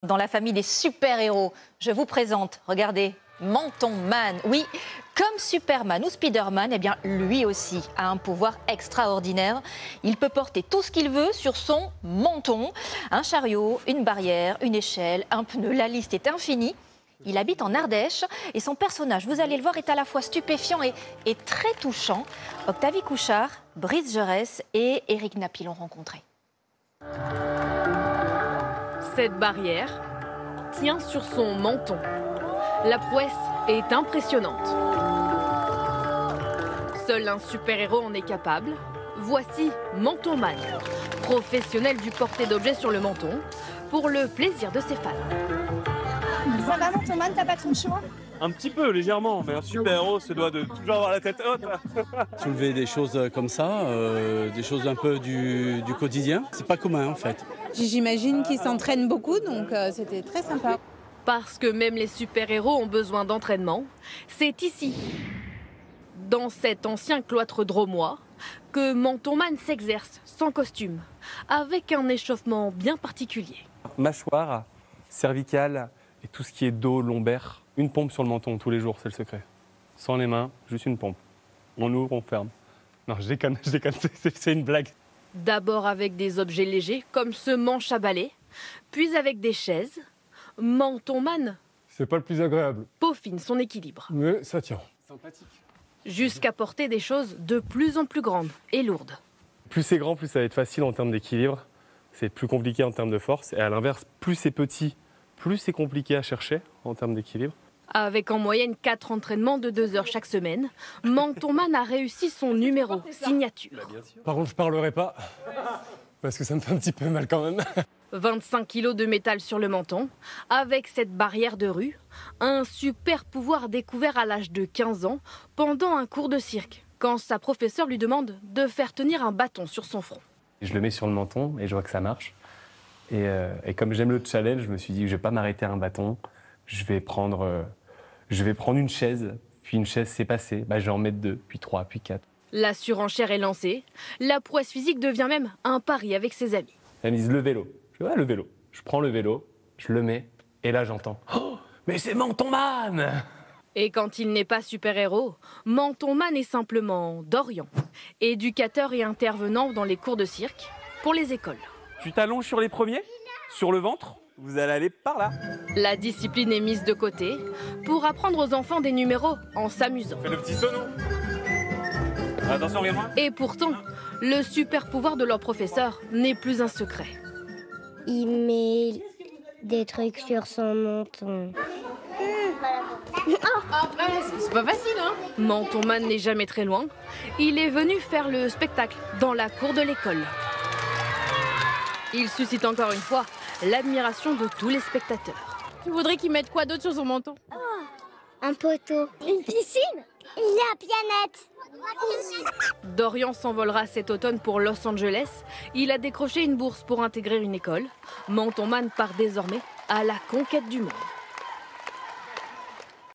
Dans la famille des super-héros, je vous présente, regardez, Menton Man. Oui, comme Superman ou Spider-Man, eh bien, lui aussi a un pouvoir extraordinaire. Il peut porter tout ce qu'il veut sur son menton. Un chariot, une barrière, une échelle, un pneu, la liste est infinie. Il habite en Ardèche et son personnage, vous allez le voir, est à la fois stupéfiant et très touchant. Octavie Couchard, Brice Gerès et Éric Napie l'ont rencontré. Cette barrière tient sur son menton. La prouesse est impressionnante. Seul un super-héros en est capable. Voici Menton Man, professionnel du porté d'objets sur le menton, pour le plaisir de ses fans. Ça va Menton Man, t'as pas trop chaud? Un petit peu, légèrement, mais un super-héros se doit de toujours avoir la tête haute. Soulever des choses comme ça, des choses un peu du quotidien, c'est pas commun en fait. J'imagine qu'ils s'entraînent beaucoup, donc c'était très sympa. Parce que même les super-héros ont besoin d'entraînement, c'est ici, dans cet ancien cloître drômois, que Menton Man s'exerce sans costume, avec un échauffement bien particulier. Mâchoire, cervicale et tout ce qui est dos, lombaire. Une pompe sur le menton tous les jours, c'est le secret. Sans les mains, juste une pompe. On ouvre, on ferme. Non, je déconne, c'est une blague. D'abord avec des objets légers, comme ce manche à balai, puis avec des chaises. Menton Man c'est pas le plus agréable, peaufine son équilibre. mais ça tient. Sympathique. Jusqu'à porter des choses de plus en plus grandes et lourdes. Plus c'est grand, plus ça va être facile en termes d'équilibre. C'est plus compliqué en termes de force. Et à l'inverse, plus c'est petit, plus c'est compliqué à chercher en termes d'équilibre. Avec en moyenne 4 entraînements de 2 heures chaque semaine, Menton Man a réussi son numéro signature. Par contre, je parlerai pas, parce que ça me fait un petit peu mal quand même. 25 kilos de métal sur le menton, avec cette barrière de rue, un super pouvoir découvert à l'âge de 15 ans pendant un cours de cirque, quand sa professeure lui demande de faire tenir un bâton sur son front. Je le mets sur le menton et je vois que ça marche. Et comme j'aime le challenge, je me suis dit que je ne vais pas m'arrêter à un bâton. Je vais prendre une chaise, puis une chaise s'est passée. Je vais en mettre 2, puis 3, puis 4. La surenchère est lancée. La prouesse physique devient même un pari avec ses amis. Elles me disent le vélo. Je dis ouais, le vélo. Je prends le vélo, je le mets, et là j'entends oh, mais c'est Menton Man! Et quand il n'est pas super-héros, Menton Man est simplement Dorian, éducateur et intervenant dans les cours de cirque pour les écoles. Tu t'allonges sur les premiers, sur le ventre, vous allez aller par là. La discipline est mise de côté pour apprendre aux enfants des numéros en s'amusant. Fais le petit sono. Attention, regarde-moi. Et pourtant, le super pouvoir de leur professeur n'est plus un secret. Il met des trucs sur son menton. C'est pas facile, hein? Menton Man n'est jamais très loin. Il est venu faire le spectacle dans la cour de l'école. Il suscite encore une fois l'admiration de tous les spectateurs. Tu voudrais qu'ils mettent quoi d'autre sur son menton? Un poteau. Une piscine. La pianette. Dorian s'envolera cet automne pour Los Angeles. Il a décroché une bourse pour intégrer une école. Menton Man part désormais à la conquête du monde.